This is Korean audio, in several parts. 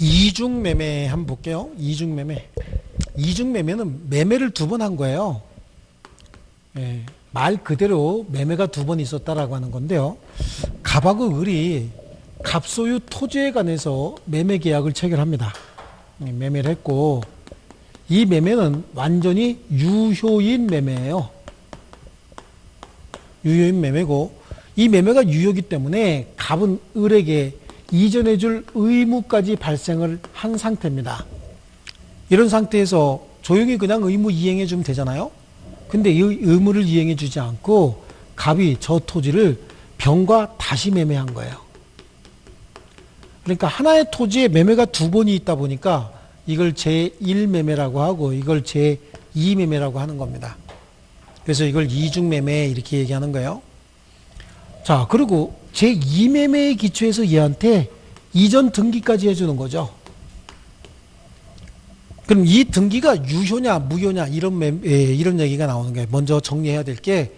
이중매매 한번 볼게요. 이중매매. 이중매매는 매매를 두 번 한 거예요. 예, 말 그대로 매매가 두 번 있었다라고 하는 건데요. 갑하고 을이 갑소유 토지에 관해서 매매 계약을 체결합니다. 매매를 했고, 이 매매는 완전히 유효인 매매예요. 유효인 매매고, 이 매매가 유효이기 때문에 갑은 을에게 이전해 줄 의무까지 발생을 한 상태입니다. 이런 상태에서 조용히 그냥 의무 이행해 주면 되잖아요. 근데 이 의무를 이행해 주지 않고 갑이 저 토지를 병과 다시 매매한 거예요. 그러니까 하나의 토지에 매매가 두 번이 있다 보니까 이걸 제1매매라고 하고 이걸 제2매매라고 하는 겁니다. 그래서 이걸 이중매매 이렇게 얘기하는 거예요. 자, 그리고 제2매매의 기초에서 얘한테 이전 등기까지 해주는 거죠. 그럼 이 등기가 유효냐 무효냐 이런 얘기가 나오는 거예요. 먼저 정리해야 될 게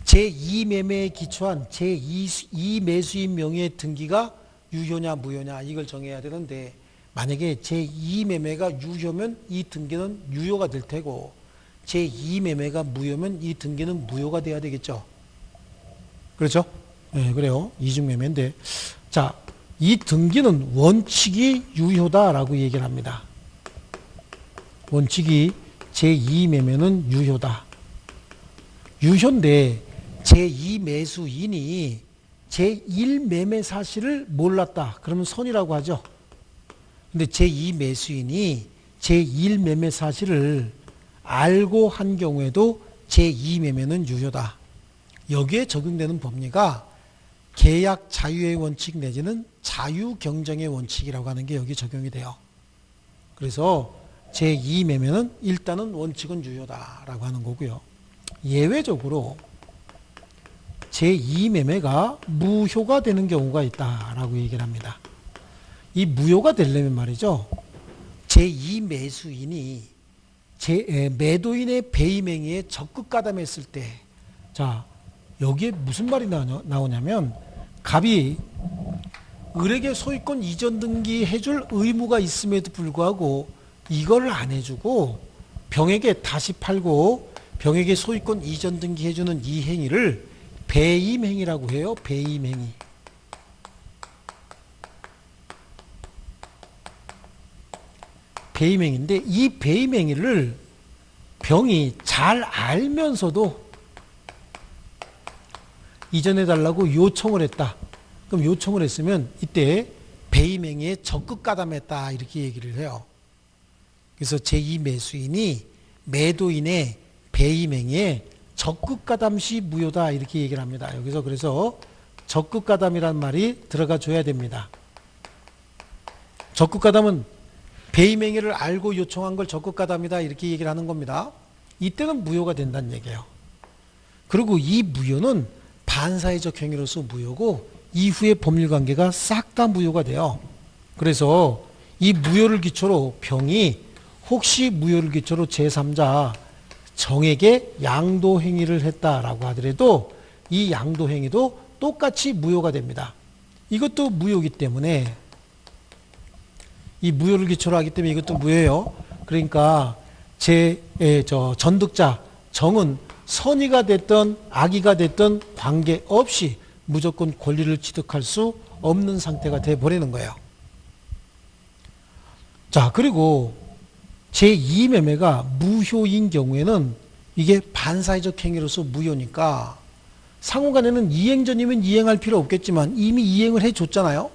제2매매에 기초한 제2매수인 명의의 등기가 유효냐 무효냐 이걸 정해야 되는데, 만약에 제2매매가 유효면 이 등기는 유효가 될 테고 제2매매가 무효면 이 등기는 무효가 돼야 되겠죠. 그렇죠? 네, 그래요. 이중매매인데, 자, 이 등기는 원칙이 유효다라고 얘기를 합니다. 원칙이 제2매매는 유효다. 유효인데 제2매수인이 제1매매 사실을 몰랐다. 그러면 손이라고 하죠. 근데 제2매수인이 제1매매 사실을 알고 한 경우에도 제2매매는 유효다. 여기에 적용되는 법리가 계약 자유의 원칙 내지는 자유경쟁의 원칙이라고 하는 게 여기 적용이 돼요. 그래서 제2매매는 일단은 원칙은 유효다라고 하는 거고요. 예외적으로 제2매매가 무효가 되는 경우가 있다라고 얘기를 합니다. 이 무효가 되려면 말이죠, 제2매수인이 매도인의 배임행위에 적극 가담했을 때, 자, 여기에 무슨 말이 나오냐면 갑이 을에게 소유권 이전 등기 해줄 의무가 있음에도 불구하고 이걸 안 해주고 병에게 다시 팔고 병에게 소유권 이전 등기 해주는 이 행위를 배임행위라고 해요. 배임행위. 배임행위인데 이 배임행위를 병이 잘 알면서도 이전해달라고 요청을 했다. 그럼 요청을 했으면 이때 배임행위에 적극 가담했다 이렇게 얘기를 해요. 그래서 제2매수인이 매도인의 배임행위에 적극 가담 시 무효다 이렇게 얘기를 합니다. 여기서 그래서 적극 가담이라는 말이 들어가 줘야 됩니다. 적극 가담은 배임행위를 알고 요청한 걸 적극 가담이다 이렇게 얘기를 하는 겁니다. 이때는 무효가 된다는 얘기예요. 그리고 이 무효는 반사회적 행위로서 무효고 이후의 법률관계가 싹 다 무효가 돼요. 그래서 이 무효를 기초로 병이 혹시 무효를 기초로 제3자 정에게 양도행위를 했다라고 하더라도 이 양도행위도 똑같이 무효가 됩니다. 이것도 무효이기 때문에, 이 무효를 기초로 하기 때문에 이것도 무효예요. 그러니까 전득자 정은 선의가 됐든 악의가 됐든 관계없이 무조건 권리를 취득할 수 없는 상태가 돼버리는 거예요. 자, 그리고 제2매매가 무효인 경우에는 이게 반사회적 행위로서 무효니까 상호간에는 이행 전이면 이행할 필요 없겠지만 이미 이행을 해줬잖아요.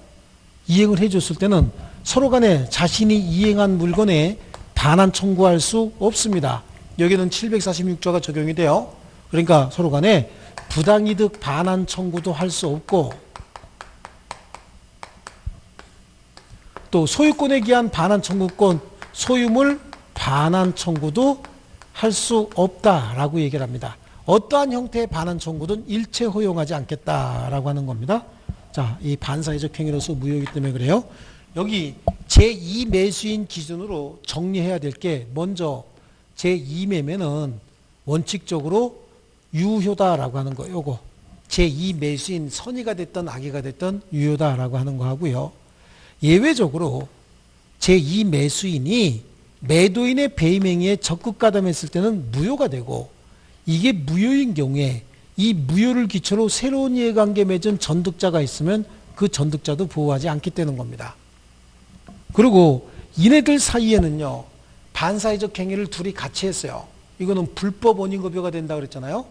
이행을 해줬을 때는 서로 간에 자신이 이행한 물건에 반환 청구할 수 없습니다. 여기는 746조가 적용이 돼요. 그러니까 서로 간에 부당이득 반환 청구도 할 수 없고, 또 소유권에 기한 반환 청구권, 소유물 반환 청구도 할 수 없다라고 얘기를 합니다. 어떠한 형태의 반환 청구든 일체 허용하지 않겠다라고 하는 겁니다. 자, 이 반사회적 행위로서 무효이기 때문에 그래요. 여기 제2매수인 기준으로 정리해야 될 게, 먼저 제2매매는 원칙적으로 유효다라고 하는 거, 요거 제2매수인 선의가 됐든 악의가 됐든 유효다라고 하는 거 하고요. 예외적으로 제2 매수인이 매도인의 배임행위에 적극 가담했을 때는 무효가 되고, 이게 무효인 경우에 이 무효를 기초로 새로운 이해관계 맺은 전득자가 있으면 그 전득자도 보호하지 않게 되는 겁니다. 그리고 이네들 사이에는요, 반사회적 행위를 둘이 같이 했어요. 이거는 불법 원인급여가 된다고 그랬잖아요.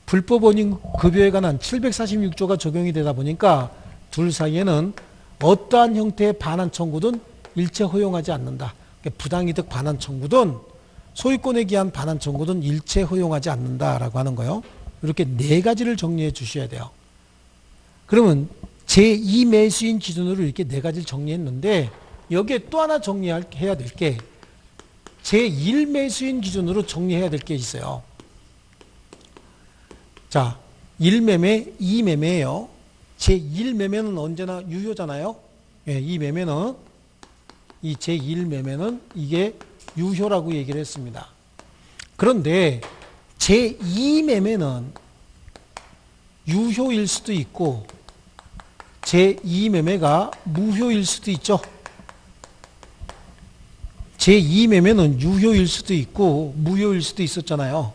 불법 원인급여에 관한 746조가 적용이 되다 보니까 둘 사이에는 어떠한 형태의 반환 청구든 일체 허용하지 않는다. 그러니까 부당이득 반환 청구든 소유권에 기한 반환 청구든 일체 허용하지 않는다라고 하는 거예요. 이렇게 네 가지를 정리해 주셔야 돼요. 그러면 제2 매수인 기준으로 이렇게 네 가지를 정리했는데, 여기에 또 하나 정리해야 될 게 제1 매수인 기준으로 정리해야 될 게 있어요. 자, 1매매, 2매매예요. 제1매매는 언제나 유효잖아요. 예, 이 매매는, 이 제1매매는 이게 유효라고 얘기를 했습니다. 그런데 제2매매는 유효일 수도 있고 제2매매가 무효일 수도 있죠. 제2매매는 유효일 수도 있고 무효일 수도 있었잖아요.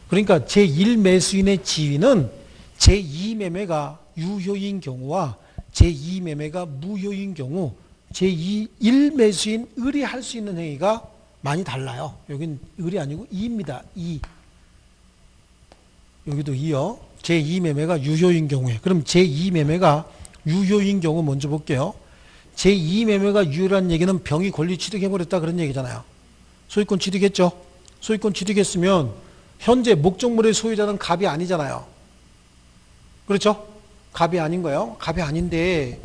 그러니까 제1매수인의 지위는 제2매매가 유효인 경우와 제2매매가 무효인 경우 제1매수인 을이 할 수 있는 행위가 많이 달라요. 여긴 을이 아니고 이입니다. 이. 여기도 이요. 제2매매가 유효인 경우에. 그럼 제2매매가 유효인 경우 먼저 볼게요. 제2매매가 유효란 얘기는 병이 권리 취득해버렸다 그런 얘기잖아요. 소유권 취득했죠. 소유권 취득했으면 현재 목적물의 소유자는 갑이 아니잖아요. 그렇죠? 갑이 아닌 거예요. 갑이 아닌데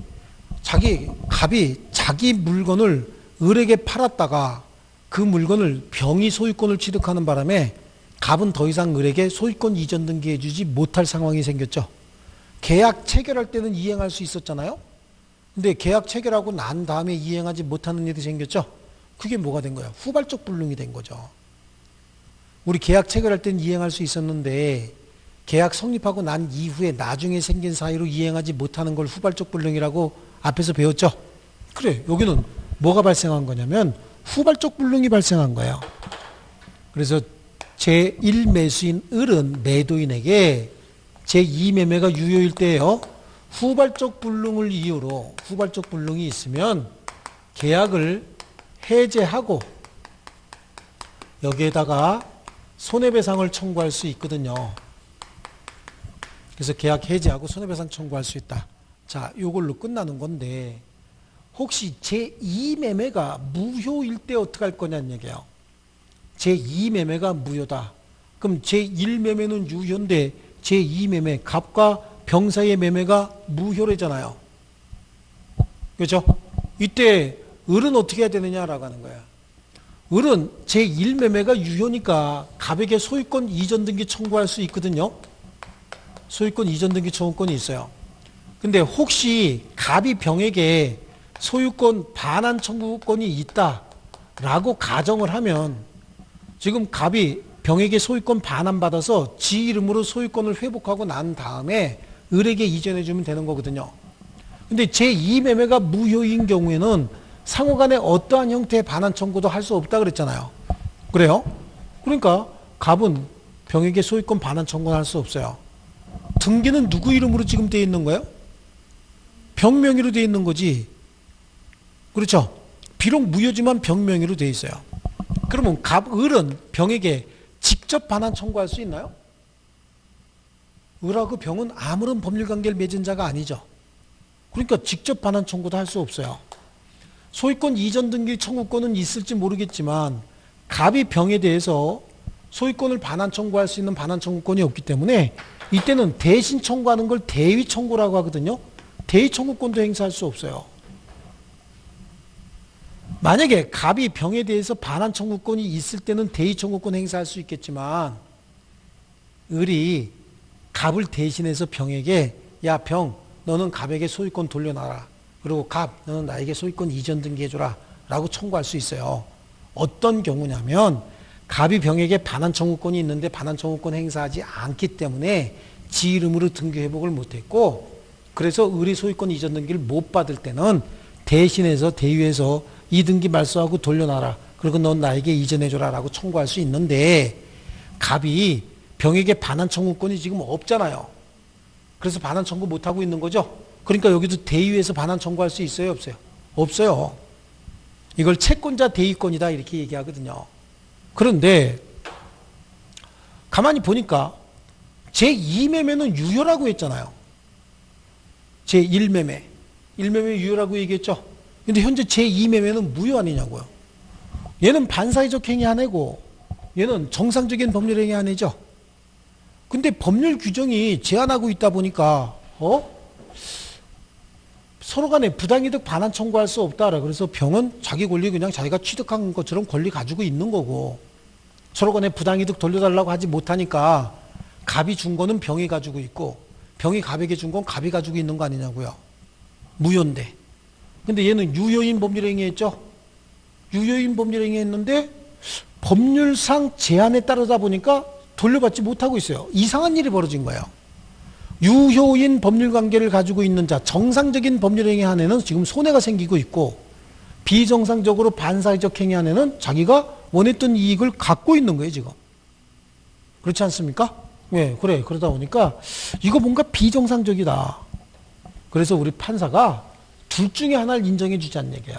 갑이 자기 물건을 을에게 팔았다가 그 물건을 병이 소유권을 취득하는 바람에 갑은 더 이상 을에게 소유권 이전 등기해주지 못할 상황이 생겼죠. 계약 체결할 때는 이행할 수 있었잖아요. 근데 계약 체결하고 난 다음에 이행하지 못하는 일이 생겼죠. 그게 뭐가 된 거예요? 후발적 불능이 된 거죠. 우리 계약 체결할 때는 이행할 수 있었는데 계약 성립하고 난 이후에 나중에 생긴 사유로 이행하지 못하는 걸 후발적 불능이라고 앞에서 배웠죠. 그래, 여기는 뭐가 발생한 거냐면 후발적 불능이 발생한 거예요. 그래서 제1 매수인 을은 매도인에게 제2 매매가 유효일 때예요. 후발적 불능을 이유로 후발적 불능이 있으면 계약을 해제하고 여기에다가 손해배상을 청구할 수 있거든요. 그래서 계약 해제하고 손해배상 청구할 수 있다. 자, 요걸로 끝나는 건데 혹시 제2매매가 무효일 때 어떻게 할 거냐는 얘기예요. 제2매매가 무효다. 그럼 제1매매는 유효인데 제2매매, 갑과 병 사이의 매매가 무효래잖아요. 그렇죠? 이때 을은 어떻게 해야 되느냐라고 하는 거야. 을은 제1매매가 유효니까 갑에게 소유권 이전 등기 청구할 수 있거든요. 소유권 이전 등기 청구권이 있어요. 근데 혹시 갑이 병에게 소유권 반환 청구권이 있다라고 가정을 하면 지금 갑이 병에게 소유권 반환받아서 지 이름으로 소유권을 회복하고 난 다음에 을에게 이전해주면 되는 거거든요. 근데 제2매매가 무효인 경우에는 상호간에 어떠한 형태의 반환 청구도 할 수 없다 그랬잖아요. 그래요? 그러니까 갑은 병에게 소유권 반환 청구를 할 수 없어요. 등기는 누구 이름으로 지금 되어 있는 거예요? 병 명의로 되어 있는 거지. 그렇죠? 비록 무효지만 병 명의로 되어 있어요. 그러면 을은 병에게 직접 반환 청구할 수 있나요? 을하고 병은 아무런 법률관계를 맺은 자가 아니죠. 그러니까 직접 반환 청구도 할 수 없어요. 소유권 이전 등기 청구권은 있을지 모르겠지만 갑이 병에 대해서 소유권을 반환 청구할 수 있는 반환 청구권이 없기 때문에 이때는 대신 청구하는 걸 대위 청구라고 하거든요. 대위 청구권도 행사할 수 없어요. 만약에 갑이 병에 대해서 반환 청구권이 있을 때는 대위 청구권 행사할 수 있겠지만 을이 갑을 대신해서 병에게 야, 병, 너는 갑에게 소유권 돌려놔라. 그리고 갑, 너는 나에게 소유권 이전 등기해줘라 라고 청구할 수 있어요. 어떤 경우냐면 갑이 병에게 반환 청구권이 있는데 반환 청구권 행사하지 않기 때문에 지 이름으로 등기 회복을 못했고 그래서 을이 소유권 이전 등기를 못 받을 때는 대신해서 대위에서 이등기 말소하고 돌려놔라. 그리고 넌 나에게 이전해줘라 라고 청구할 수 있는데 갑이 병에게 반환 청구권이 지금 없잖아요. 그래서 반환 청구 못하고 있는 거죠. 그러니까 여기도 대의회에서 반환 청구할 수 있어요, 없어요? 없어요. 이걸 채권자 대의권이다 이렇게 얘기하거든요. 그런데 가만히 보니까 제2매매는 유효라고 했잖아요. 제1매매. 1매매 유효라고 얘기했죠. 근데 현재 제2매매는 무효 아니냐고요. 얘는 반사회적 행위 한 해고 얘는 정상적인 법률 행위 한 해죠. 근데 법률 규정이 제한하고 있다 보니까 서로 간에 부당이득 반환 청구할 수 없다라. 그래서 병은 자기 권리 그냥 자기가 취득한 것처럼 권리 가지고 있는 거고 서로 간에 부당이득 돌려달라고 하지 못하니까 갑이 준 거는 병이 가지고 있고 병이 갑에게 준 건 갑이 가지고 있는 거 아니냐고요. 무효인데. 근데 얘는 유효인 법률행위 했죠. 유효인 법률행위 했는데 법률상 제한에 따르다 보니까 돌려받지 못하고 있어요. 이상한 일이 벌어진 거예요. 유효인 법률관계를 가지고 있는 자, 정상적인 법률행위 한 해는 지금 손해가 생기고 있고 비정상적으로 반사회적 행위 한 해는 자기가 원했던 이익을 갖고 있는 거예요, 지금. 그렇지 않습니까? 네, 그래. 그러다 보니까 이거 뭔가 비정상적이다. 그래서 우리 판사가 둘 중에 하나를 인정해 주자는 얘기예요.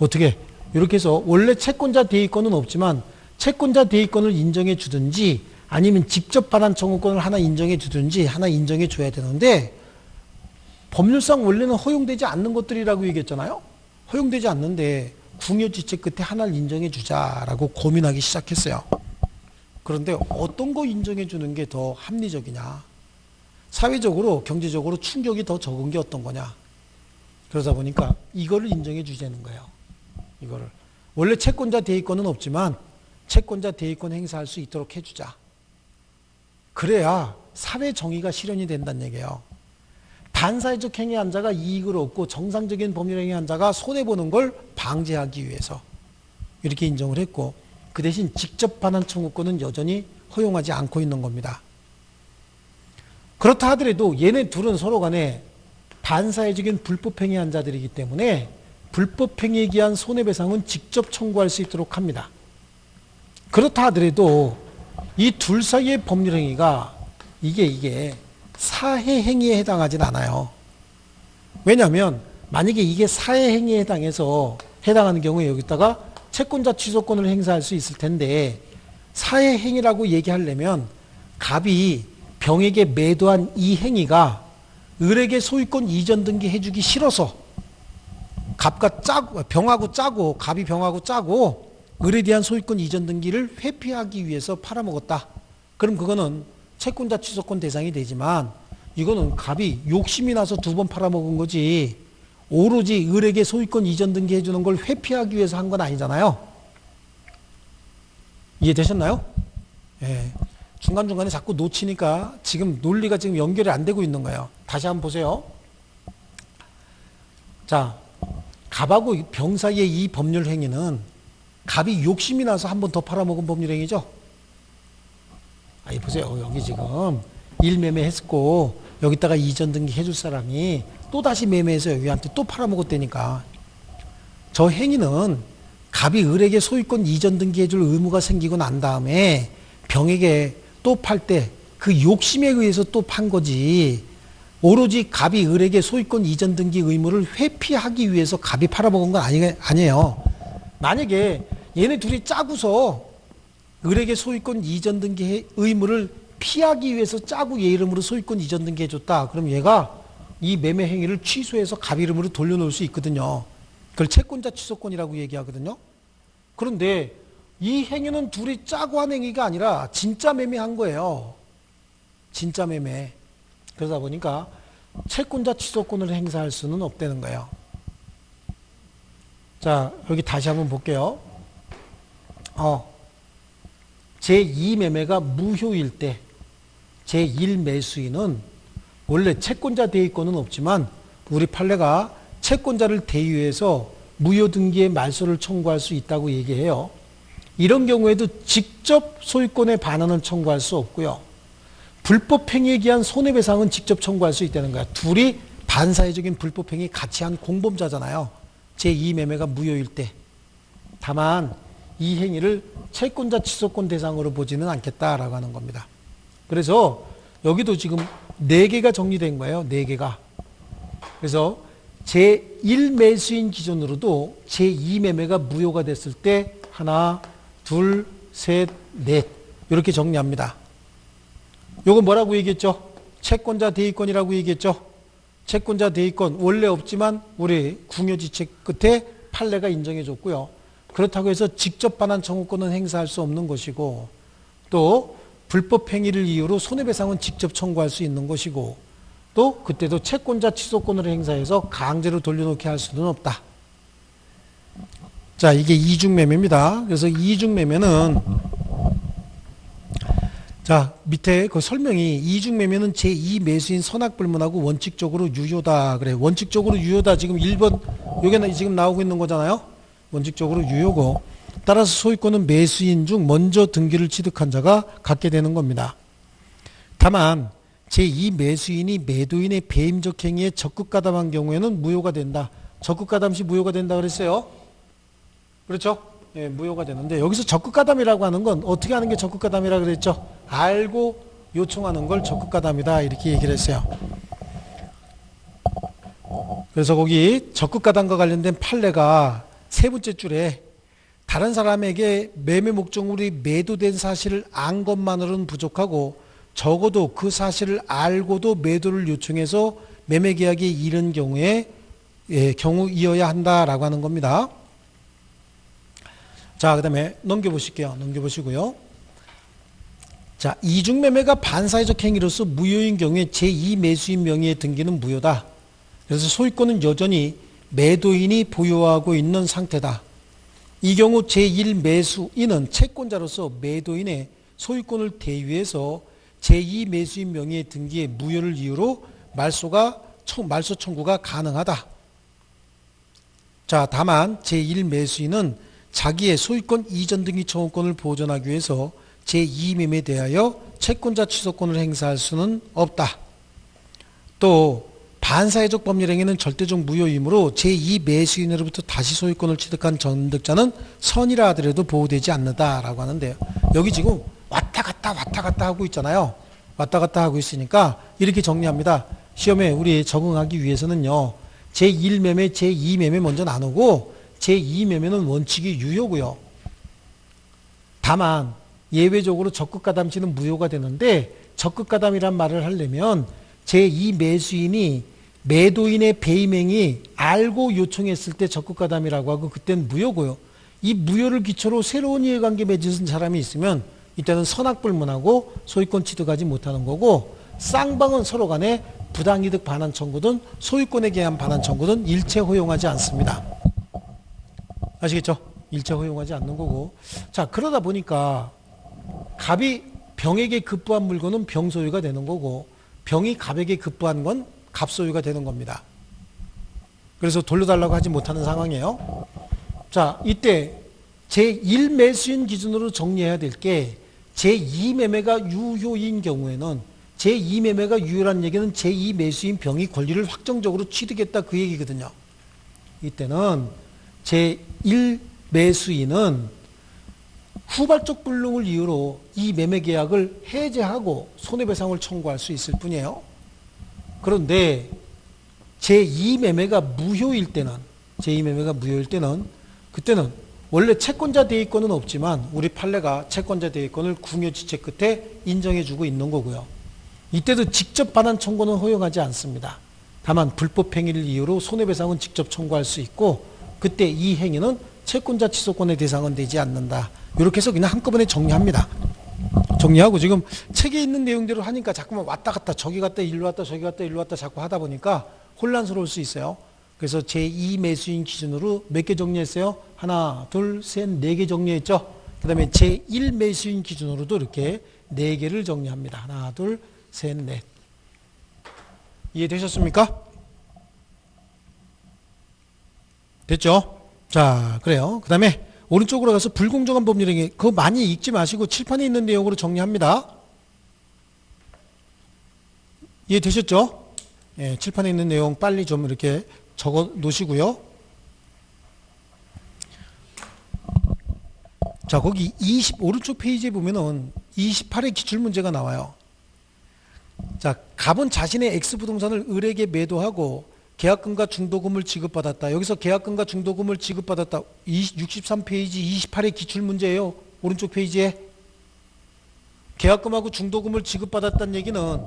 어떻게? 이렇게 해서 원래 채권자 대의권은 없지만 채권자 대의권을 인정해 주든지 아니면 직접 반환 청구권을 하나 인정해 주든지 하나 인정해 줘야 되는데 법률상 원래는 허용되지 않는 것들이라고 얘기했잖아요. 허용되지 않는데 궁여지책 끝에 하나를 인정해 주자라고 고민하기 시작했어요. 그런데 어떤 거 인정해 주는 게 더 합리적이냐? 사회적으로 경제적으로 충격이 더 적은 게 어떤 거냐? 그러다 보니까 이거를 인정해 주자는 거예요. 이거를 원래 채권자 대의권은 없지만 채권자 대의권 행사할 수 있도록 해주자. 그래야 사회 정의가 실현이 된다는 얘기예요. 반사회적 행위한 자가 이익을 얻고 정상적인 법률 행위한 자가 손해보는 걸 방지하기 위해서 이렇게 인정을 했고 그 대신 직접 반환 청구권은 여전히 허용하지 않고 있는 겁니다. 그렇다 하더라도 얘네 둘은 서로 간에 반사회적인 불법행위한 자들이기 때문에 불법행위에 기한 손해배상은 직접 청구할 수 있도록 합니다. 그렇다 하더라도 이 둘 사이의 법률행위가 이게 사해행위에 해당하진 않아요. 왜냐하면 만약에 이게 사해행위에 해당하는 경우에 여기다가 채권자 취소권을 행사할 수 있을 텐데 사해행위라고 얘기하려면 갑이 병에게 매도한 이 행위가 을에게 소유권 이전 등기 해주기 싫어서 병하고 짜고 갑이 병하고 짜고 을에 대한 소유권 이전 등기를 회피하기 위해서 팔아먹었다. 그럼 그거는 채권자 취소권 대상이 되지만 이거는 갑이 욕심이 나서 두 번 팔아먹은 거지 오로지 을에게 소유권 이전 등기 해주는 걸 회피하기 위해서 한 건 아니잖아요. 이해되셨나요? 예. 중간중간에 자꾸 놓치니까 지금 논리가 지금 연결이 안 되고 있는 거예요. 다시 한번 보세요. 자, 갑하고 병 사이의 이 법률 행위는 갑이 욕심이 나서 한 번 더 팔아먹은 법률 행위죠. 보세요. 여기 지금 1매매 했고 여기다가 이전 등기 해줄 사람이 또 다시 매매해서 여기한테 또 팔아먹었다니까. 저 행위는 갑이 을에게 소유권 이전 등기 해줄 의무가 생기고 난 다음에 병에게 또 팔 때 그 욕심에 의해서 또 판 거지. 오로지 갑이 을에게 소유권 이전 등기 의무를 회피하기 위해서 갑이 팔아먹은 건 아니에요. 만약에 얘네 둘이 짜고서 을에게 소유권 이전 등기 의무를 피하기 위해서 짜고 얘 이름으로 소유권 이전 등기 해줬다. 그럼 얘가 이 매매 행위를 취소해서 갑 이름으로 돌려놓을 수 있거든요. 그걸 채권자 취소권이라고 얘기하거든요. 그런데 이 행위는 둘이 짜고 한 행위가 아니라 진짜 매매한 거예요. 진짜 매매. 그러다 보니까 채권자 취소권을 행사할 수는 없다는 거예요. 자, 여기 다시 한번 볼게요. 제2매매가 무효일 때 제1매수인은 원래 채권자 대의권은 없지만 우리 판례가 채권자를 대유해서 무효등기의 말소를 청구할 수 있다고 얘기해요. 이런 경우에도 직접 소유권의 반환을 청구할 수 없고요. 불법행위에 기한 손해배상은 직접 청구할 수 있다는 거야. 둘이 반사회적인 불법행위 같이 한 공범자잖아요. 제2매매가 무효일 때. 다만 이 행위를 채권자 취소권 대상으로 보지는 않겠다라고 하는 겁니다. 그래서 여기도 지금 4개가 정리된 거예요. 4개가. 그래서 제1매수인 기준으로도 제2매매가 무효가 됐을 때 하나, 둘, 셋, 넷 이렇게 정리합니다. 요거 뭐라고 얘기했죠? 채권자 대위권이라고 얘기했죠? 채권자 대위권 원래 없지만 우리 궁여지책 끝에 판례가 인정해 줬고요. 그렇다고 해서 직접 반환 청구권은 행사할 수 없는 것이고 또 불법 행위를 이유로 손해배상은 직접 청구할 수 있는 것이고 또 그때도 채권자 취소권을 행사해서 강제로 돌려놓게 할 수는 없다. 자, 이게 이중매매입니다. 그래서 이중매매는 자, 밑에 그 설명이 이중매매는 제2매수인 선악불문하고 원칙적으로 유효다. 그래. 원칙적으로 유효다. 지금 1번 요게 지금 나오고 있는 거잖아요. 원칙적으로 유효고 따라서 소유권은 매수인 중 먼저 등기를 취득한 자가 갖게 되는 겁니다. 다만 제2매수인이 매도인의 배임적 행위에 적극 가담한 경우에는 무효가 된다. 적극 가담 시 무효가 된다 그랬어요. 그렇죠? 예, 무효가 되는데 여기서 적극 가담이라고 하는 건 어떻게 하는 게 적극 가담이라고 그랬죠? 알고 요청하는 걸 적극 가담이다 이렇게 얘기를 했어요. 그래서 거기 적극 가담과 관련된 판례가 세 번째 줄에 다른 사람에게 매매 목적으로 매도된 사실을 안 것만으로는 부족하고 적어도 그 사실을 알고도 매도를 요청해서 매매 계약에 이른 경우에 경우이어야 한다라고 하는 겁니다. 자, 그 다음에 넘겨보실게요. 넘겨보시고요. 자, 이중매매가 반사회적 행위로서 무효인 경우에 제2매수인 명의의 등기는 무효다. 그래서 소유권은 여전히 매도인이 보유하고 있는 상태다. 이 경우 제1매수인은 채권자로서 매도인의 소유권을 대위해서 제2매수인 명의의 등기의 무효를 이유로 말소 청구가 가능하다. 자, 다만 제1매수인은 자기의 소유권 이전 등기 청구권을 보존하기 위해서 제2매매에 대하여 채권자 취소권을 행사할 수는 없다. 또 반사회적 법률행위는 절대적 무효이므로 제2매수인으로부터 다시 소유권을 취득한 전득자는 선이라 하더라도 보호되지 않는다라고 하는데요. 여기 지금 왔다 갔다 하고 있잖아요. 왔다 갔다 하고 있으니까 이렇게 정리합니다. 시험에 우리 적응하기 위해서는요. 제1매매, 제2매매 먼저 나누고 제2매매는 원칙이 유효고요. 다만 예외적으로 적극가담시는 무효가 되는데 적극가담이란 말을 하려면 제2매수인이 매도인의 배임행위 알고 요청했을 때 적극가담이라고 하고 그때는 무효고요. 이 무효를 기초로 새로운 이해관계 맺은 사람이 있으면 이때는 선악불문하고 소유권 취득하지 못하는 거고 쌍방은 서로 간에 부당이득 반환 청구든 소유권에 대한 반환 청구든 일체 허용하지 않습니다. 아시겠죠? 일체 허용하지 않는 거고. 자, 그러다 보니까 갑이 병에게 급부한 물건은 병 소유가 되는 거고 병이 갑에게 급부한 건 갑 소유가 되는 겁니다. 그래서 돌려달라고 하지 못하는 상황이에요. 자, 이때 제1매수인 기준으로 정리해야 될 게 제2매매가 유효인 경우에는 제2매매가 유효란 얘기는 제2매수인 병이 권리를 확정적으로 취득했다 그 얘기거든요. 이때는 제1매수인은 후발적 불능을 이유로 이 매매 계약을 해제하고 손해배상을 청구할 수 있을 뿐이에요. 그런데 제2매매가 무효일 때는 그때는 원래 채권자 대위권은 없지만 우리 판례가 채권자 대위권을 궁여지책 끝에 인정해주고 있는 거고요. 이때도 직접 반환 청구는 허용하지 않습니다. 다만 불법 행위를 이유로 손해배상은 직접 청구할 수 있고 그때 이 행위는 채권자 취소권의 대상은 되지 않는다. 이렇게 해서 그냥 한꺼번에 정리합니다. 정리하고 지금 책에 있는 내용대로 하니까 자꾸만 왔다 갔다 저기 갔다 일로 왔다 저기 갔다 일로 왔다 자꾸 하다 보니까 혼란스러울 수 있어요. 그래서 제2매수인 기준으로 몇 개 정리했어요? 하나, 둘, 셋, 4개 정리했죠? 그 다음에 제1매수인 기준으로도 이렇게 4개를 정리합니다. 하나, 둘, 셋, 넷. 이해되셨습니까? 됐죠? 자, 그래요. 그 다음에 오른쪽으로 가서 불공정한 법률행위 그거 많이 읽지 마시고 칠판에 있는 내용으로 정리합니다. 이해되셨죠? 예, 칠판에 있는 내용 빨리 좀 이렇게 적어 놓으시고요. 자, 거기 오른쪽 페이지에 보면은 28의 기출문제가 나와요. 자, 갑은 자신의 X부동산을 을에게 매도하고 계약금과 중도금을 지급받았다. 여기서 계약금과 중도금을 지급받았다. 63페이지 28의 기출문제예요. 오른쪽 페이지에. 계약금하고 중도금을 지급받았다는 얘기는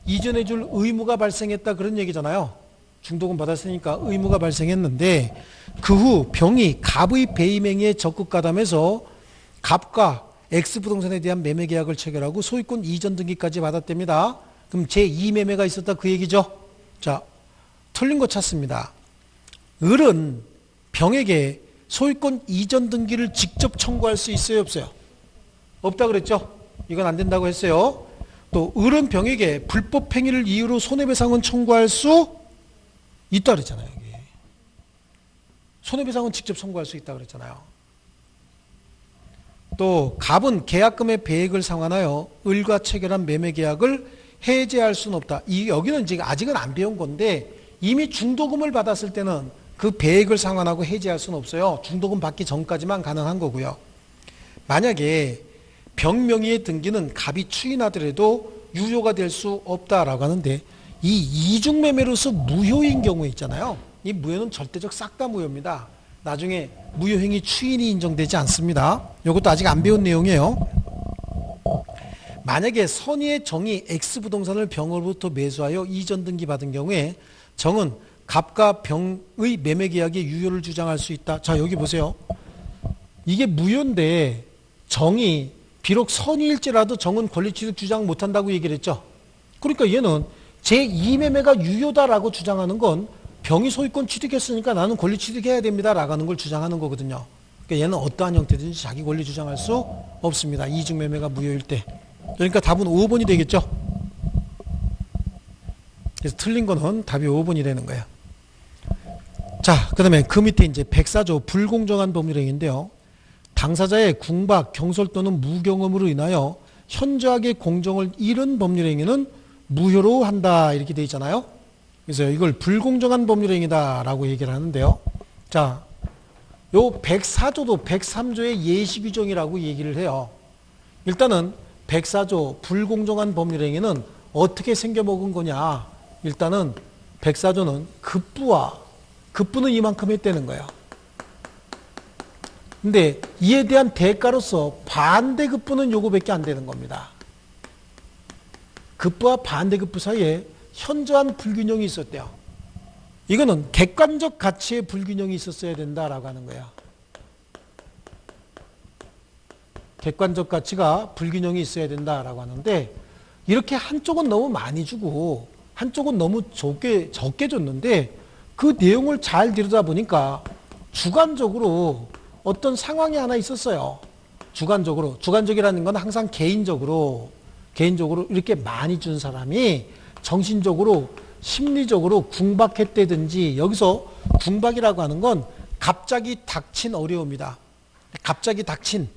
이전해 줄 의무가 발생했다 그런 얘기잖아요. 중도금 받았으니까 의무가 발생했는데 그 후 병이 갑의 배임행위에 적극 가담해서 갑과 X부동산에 대한 매매 계약을 체결하고 소유권 이전 등기까지 받았답니다. 그럼 제2매매가 있었다 그 얘기죠. 자, 틀린 거 찾습니다. 을은 병에게 소유권 이전 등기를 직접 청구할 수 있어요 없어요? 없다 그랬죠. 이건 안 된다고 했어요. 또 을은 병에게 불법 행위를 이유로 손해배상은 청구할 수 있다 그랬잖아요. 여기. 손해배상은 직접 청구할 수 있다 그랬잖아요. 또 갑은 계약금의 배액을 상환하여 을과 체결한 매매 계약을 해제할 수는 없다. 여기는 지금 아직은 안 배운 건데 이미 중도금을 받았을 때는 그 배액을 상환하고 해제할 수는 없어요. 중도금 받기 전까지만 가능한 거고요. 만약에 병명의의 등기는 갑이 추인하더라도 유효가 될 수 없다라고 하는데 이 이중매매로서 무효인 경우 있잖아요. 이 무효는 절대적 싹 다 무효입니다. 나중에 무효행위 추인이 인정되지 않습니다. 이것도 아직 안 배운 내용이에요. 만약에 선의의 정이 X부동산을 병으로부터 매수하여 이전 등기 받은 경우에 정은 갑과 병의 매매 계약의 유효를 주장할 수 있다. 자, 여기 보세요. 이게 무효인데 정이 비록 선의일지라도 정은 권리취득 주장 못한다고 얘기를 했죠. 그러니까 얘는 제2매매가 유효다라고 주장하는 건 병이 소유권 취득했으니까 나는 권리 취득해야 됩니다 라고 하는 걸 주장하는 거거든요. 그러니까 얘는 어떠한 형태든지 자기 권리 주장할 수 없습니다. 이중매매가 무효일 때. 그러니까 답은 5번이 되겠죠. 그래서 틀린 거는 답이 5번이 되는 거예요. 자, 그 다음에 그 밑에 이제 104조 불공정한 법률행위인데요. 당사자의 궁박, 경솔 또는 무경험으로 인하여 현저하게 공정을 잃은 법률행위는 무효로 한다 이렇게 돼 있잖아요. 그래서 이걸 불공정한 법률행위다라고 얘기를 하는데요. 자, 요 104조도 103조의 예시 규정이라고 얘기를 해요. 일단은 104조 불공정한 법률행위는 어떻게 생겨먹은 거냐. 일단은 104조는 급부는 이만큼 했다는 거예요. 근데 이에 대한 대가로서 반대급부는 요거밖에 안 되는 겁니다. 급부와 반대급부 사이에 현저한 불균형이 있었대요. 이거는 객관적 가치의 불균형이 있었어야 된다라고 하는 거예요. 객관적 가치가 불균형이 있어야 된다라고 하는데 이렇게 한쪽은 너무 많이 주고 한쪽은 너무 적게 줬는데 그 내용을 잘 들여다보니까 주관적으로 어떤 상황이 하나 있었어요. 주관적이라는 건 항상 개인적으로 이렇게 많이 준 사람이 정신적으로 심리적으로 궁박했다든지, 여기서 궁박이라고 하는 건 갑자기 닥친 어려움이다. 갑자기 닥친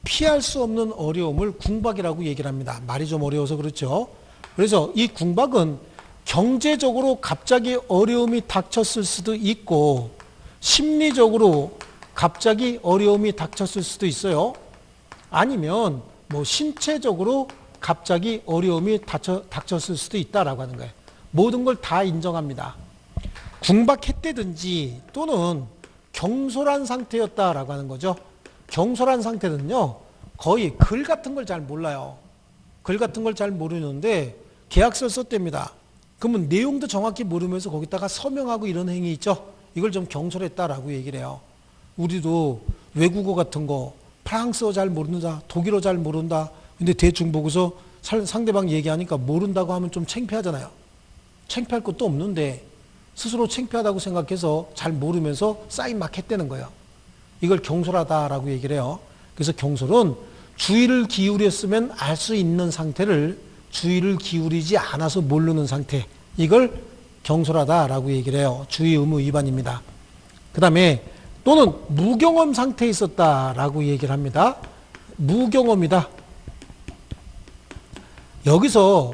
피할 수 없는 어려움을 궁박이라고 얘기를 합니다. 말이 좀 어려워서 그렇죠. 그래서 이 궁박은 경제적으로 갑자기 어려움이 닥쳤을 수도 있고 심리적으로 갑자기 어려움이 닥쳤을 수도 있어요. 아니면 뭐 신체적으로 갑자기 어려움이 닥쳤을 수도 있다라고 하는 거예요. 모든 걸 다 인정합니다. 궁박했다든지 또는 경솔한 상태였다라고 하는 거죠. 경솔한 상태는요, 거의 글 같은 걸 잘 몰라요. 글 같은 걸 잘 모르는데 계약서를 썼답니다. 그러면 내용도 정확히 모르면서 거기다가 서명하고 이런 행위 있죠. 이걸 좀 경솔했다라고 얘기를 해요. 우리도 외국어 같은 거 프랑스어 잘 모른다, 독일어 잘 모른다. 근데 대충 보고서 상대방 얘기하니까 모른다고 하면 좀 창피하잖아요. 창피할 것도 없는데 스스로 창피하다고 생각해서 잘 모르면서 사인 막 했다는 거예요. 이걸 경솔하다라고 얘기를 해요. 그래서 경솔은 주의를 기울였으면 알 수 있는 상태를 주의를 기울이지 않아서 모르는 상태, 이걸 경솔하다라고 얘기를 해요. 주의 의무 위반입니다. 그 다음에 또는 무경험 상태에 있었다라고 얘기를 합니다. 무경험이다. 여기서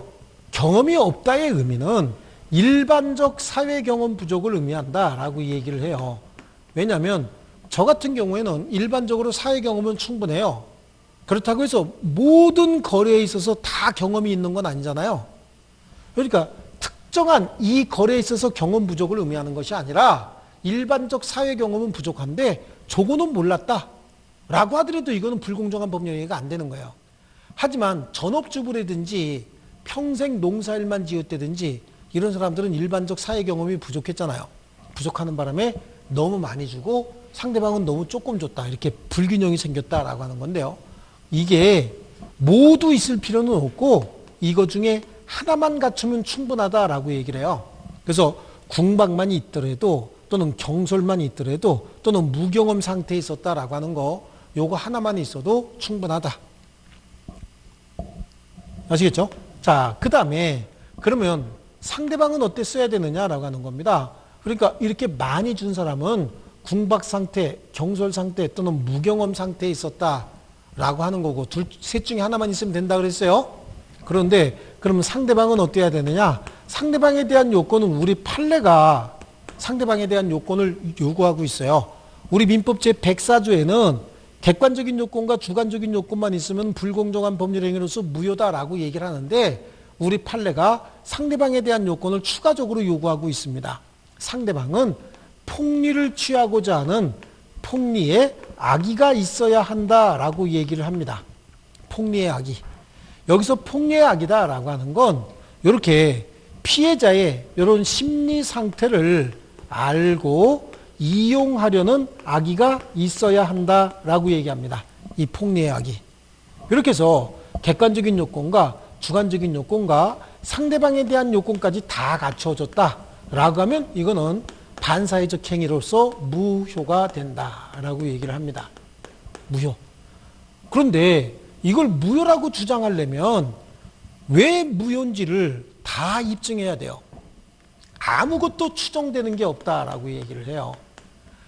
경험이 없다의 의미는 일반적 사회 경험 부족을 의미한다라고 얘기를 해요. 왜냐하면 저 같은 경우에는 일반적으로 사회 경험은 충분해요. 그렇다고 해서 모든 거래에 있어서 다 경험이 있는 건 아니잖아요. 그러니까 특정한 이 거래에 있어서 경험 부족을 의미하는 것이 아니라 일반적 사회 경험은 부족한데 저거는 몰랐다 라고 하더라도 이거는 불공정한 법률 행위가 안 되는 거예요. 하지만 전업주부라든지 평생 농사일만 지었다든지 이런 사람들은 일반적 사회 경험이 부족했잖아요. 부족하는 바람에 너무 많이 주고 상대방은 너무 조금 줬다. 이렇게 불균형이 생겼다라고 하는 건데요. 이게 모두 있을 필요는 없고 이거 중에 하나만 갖추면 충분하다라고 얘기를 해요. 그래서 궁박만 있더라도 또는 경솔만 있더라도 또는 무경험 상태에 있었다라고 하는 거 요거 하나만 있어도 충분하다. 아시겠죠? 자, 그 다음에 그러면 상대방은 어때 써야 되느냐라고 하는 겁니다. 그러니까 이렇게 많이 준 사람은 궁박 상태, 경솔 상태 또는 무경험 상태에 있었다라고 하는 거고 셋 중에 하나만 있으면 된다 그랬어요. 그런데 그러면 상대방은 어때야 되느냐? 상대방에 대한 요건은 우리 판례가 상대방에 대한 요건을 요구하고 있어요. 우리 민법 제104조에는 객관적인 요건과 주관적인 요건만 있으면 불공정한 법률 행위로서 무효다라고 얘기를 하는데 우리 판례가 상대방에 대한 요건을 추가적으로 요구하고 있습니다. 상대방은 폭리를 취하고자 하는 폭리에 악의가 있어야 한다라고 얘기를 합니다. 폭리의 악의. 여기서 폭리의 악이다라고 하는 건 이렇게 피해자의 이런 심리 상태를 알고 이용하려는 악의가 있어야 한다라고 얘기합니다. 이 폭리의 악의. 이렇게 해서 객관적인 요건과 주관적인 요건과 상대방에 대한 요건까지 다 갖춰졌다라고 하면 이거는 반사회적 행위로서 무효가 된다라고 얘기를 합니다. 무효. 그런데 이걸 무효라고 주장하려면 왜 무효인지를 다 입증해야 돼요. 아무것도 추정되는 게 없다라고 얘기를 해요.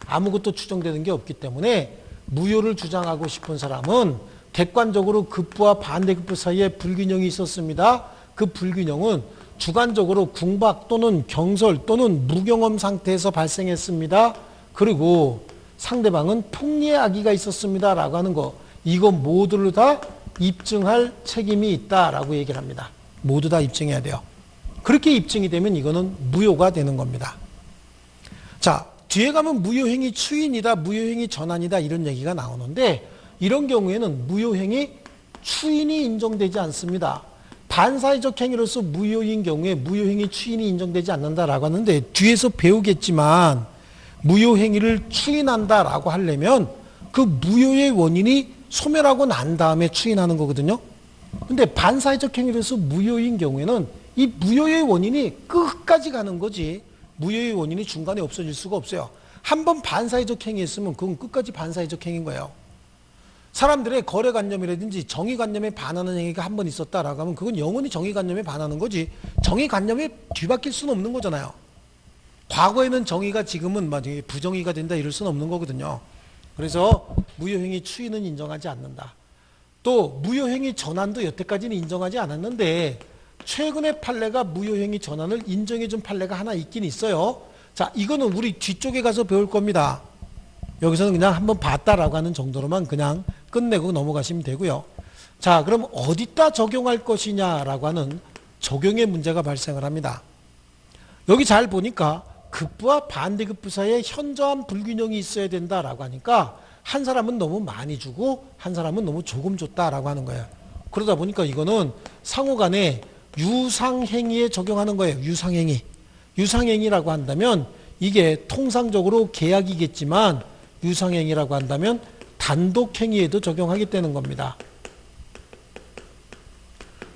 아무것도 추정되는 게 없기 때문에 무효를 주장하고 싶은 사람은 객관적으로 급부와 반대급부 사이에 불균형이 있었습니다. 그 불균형은 주관적으로 궁박 또는 경솔 또는 무경험 상태에서 발생했습니다. 그리고 상대방은 폭리의 악의가 있었습니다. 라고 하는 거. 이거 모두를 다 입증할 책임이 있다라고 얘기를 합니다. 모두 다 입증해야 돼요. 그렇게 입증이 되면 이거는 무효가 되는 겁니다. 자, 뒤에 가면 무효행위 추인이다, 무효행위 전환이다 이런 얘기가 나오는데 이런 경우에는 무효행위 추인이 인정되지 않습니다. 반사회적 행위로서 무효인 경우에 무효행위 추인이 인정되지 않는다라고 하는데 뒤에서 배우겠지만 무효행위를 추인한다라고 하려면 그 무효의 원인이 소멸하고 난 다음에 추인하는 거거든요. 근데 반사회적 행위로서 무효인 경우에는 이 무효의 원인이 끝까지 가는 거지 무효의 원인이 중간에 없어질 수가 없어요. 한번 반사회적 행위했으면 그건 끝까지 반사회적 행위인 거예요. 사람들의 거래관념이라든지 정의관념에 반하는 행위가 한 번 있었다라고 하면 그건 영원히 정의관념에 반하는 거지 정의관념에 뒤바뀔 수는 없는 거잖아요. 과거에는 정의가 지금은 부정의가 된다 이럴 수는 없는 거거든요. 그래서 무효행위 추인은 인정하지 않는다. 또 무효행위 전환도 여태까지는 인정하지 않았는데 최근에 판례가 무효행위 전환을 인정해준 판례가 하나 있긴 있어요. 자, 이거는 우리 뒤쪽에 가서 배울 겁니다. 여기서는 그냥 한번 봤다라고 하는 정도로만 그냥 끝내고 넘어가시면 되고요. 자, 그럼 어디다 적용할 것이냐라고 하는 적용의 문제가 발생을 합니다. 여기 잘 보니까 급부와 반대급부 사이에 현저한 불균형이 있어야 된다라고 하니까 한 사람은 너무 많이 주고 한 사람은 너무 조금 줬다라고 하는 거예요. 그러다 보니까 이거는 상호간에 유상행위에 적용하는 거예요. 유상행위. 유상행위라고 한다면 이게 통상적으로 계약이겠지만 유상행위라고 한다면 단독행위에도 적용하겠다는 겁니다.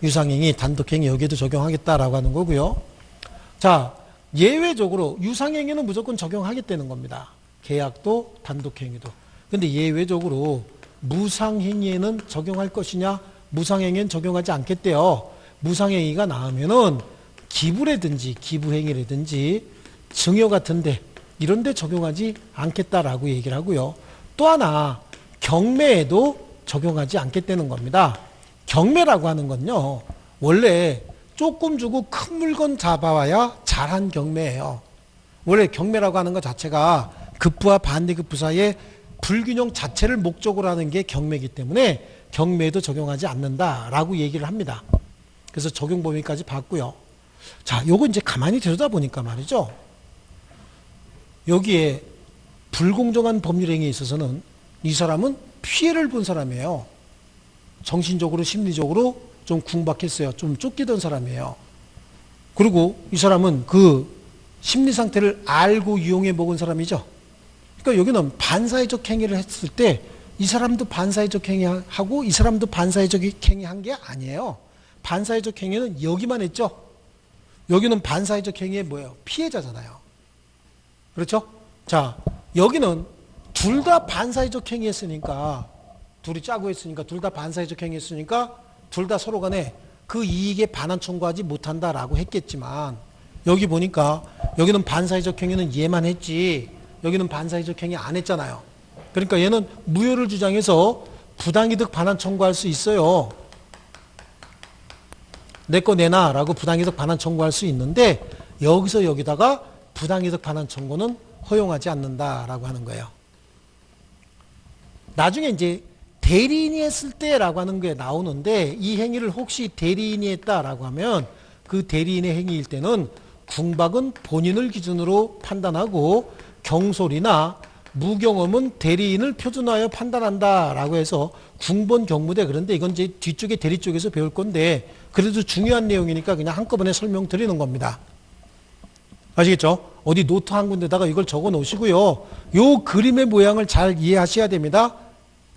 유상행위, 단독행위 여기에도 적용하겠다라고 하는 거고요. 자, 예외적으로 유상행위는 무조건 적용하겠다는 겁니다. 계약도 단독행위도. 근데 예외적으로 무상행위에는 적용할 것이냐? 무상행위는 적용하지 않겠대요. 무상행위가 나오면은 기부라든지 기부행위라든지 증여 같은데 이런 데 적용하지 않겠다라고 얘기를 하고요. 또 하나 경매에도 적용하지 않겠다는 겁니다. 경매라고 하는 건요. 원래 조금 주고 큰 물건 잡아와야 잘한 경매예요. 원래 경매라고 하는 것 자체가 급부와 반대급부 사이에 불균형 자체를 목적으로 하는 게 경매이기 때문에 경매에도 적용하지 않는다라고 얘기를 합니다. 그래서 적용 범위까지 봤고요. 자, 요거 이제 가만히 들여다보니까 말이죠. 여기에 불공정한 법률행위에 있어서는 이 사람은 피해를 본 사람이에요. 정신적으로 심리적으로 좀 궁박했어요. 좀 쫓기던 사람이에요. 그리고 이 사람은 그 심리 상태를 알고 이용해 먹은 사람이죠. 그러니까 여기는 반사회적 행위를 했을 때 이 사람도 반사회적 행위하고 이 사람도 반사회적 행위한 게 아니에요. 반사회적 행위는 여기만 했죠. 여기는 반사회적 행위의 뭐예요? 피해자잖아요. 그렇죠? 자, 여기는 둘 다 반사회적 행위했으니까, 둘이 짜고 했으니까, 둘 다 반사회적 행위했으니까 둘 다 서로 간에 그 이익에 반환 청구하지 못한다라고 했겠지만, 여기 보니까 여기는 반사회적 행위는 얘만 했지 여기는 반사회적 행위 안 했잖아요. 그러니까 얘는 무효를 주장해서 부당이득 반환 청구할 수 있어요. 내 거 내놔 라고 부당이득 반환 청구할 수 있는데, 여기서 여기다가 부당이득 반환 청구는 허용하지 않는다라고 하는 거예요. 나중에 이제 대리인이 했을 때라고 하는 게 나오는데, 이 행위를 혹시 대리인이 했다라고 하면 그 대리인의 행위일 때는 궁박은 본인을 기준으로 판단하고 경솔이나 무경험은 대리인을 표준화하여 판단한다라고 해서 궁본 경무대, 그런데 이건 이제 뒤쪽에 대리 쪽에서 배울 건데 그래도 중요한 내용이니까 그냥 한꺼번에 설명드리는 겁니다. 아시겠죠? 어디 노트 한 군데다가 이걸 적어 놓으시고요. 요 그림의 모양을 잘 이해하셔야 됩니다.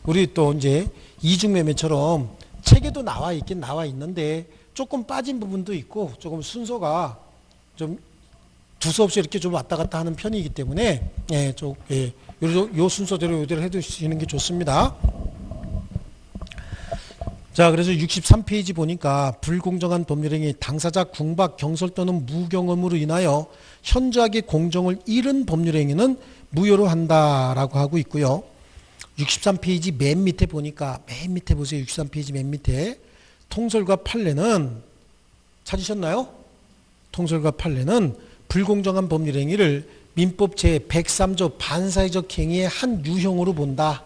우리 또 이제 이중매매처럼 책에도 나와 있긴 나와 있는데 조금 빠진 부분도 있고 조금 순서가 좀 두서없이 이렇게 좀 왔다 갔다 하는 편이기 때문에 요 순서대로 요대로 해두시는 게 좋습니다. 자, 그래서 63페이지 보니까 불공정한 법률행위 당사자 궁박, 경솔 또는 무경험으로 인하여 현저하게 공정을 잃은 법률행위는 무효로 한다라고 하고 있고요. 63페이지 맨 밑에 보니까, 맨 밑에 보세요. 63페이지 맨 밑에 통솔과 판례는 찾으셨나요? 통솔과 판례는 불공정한 법률행위를 민법 제103조 반사회적 행위의 한 유형으로 본다.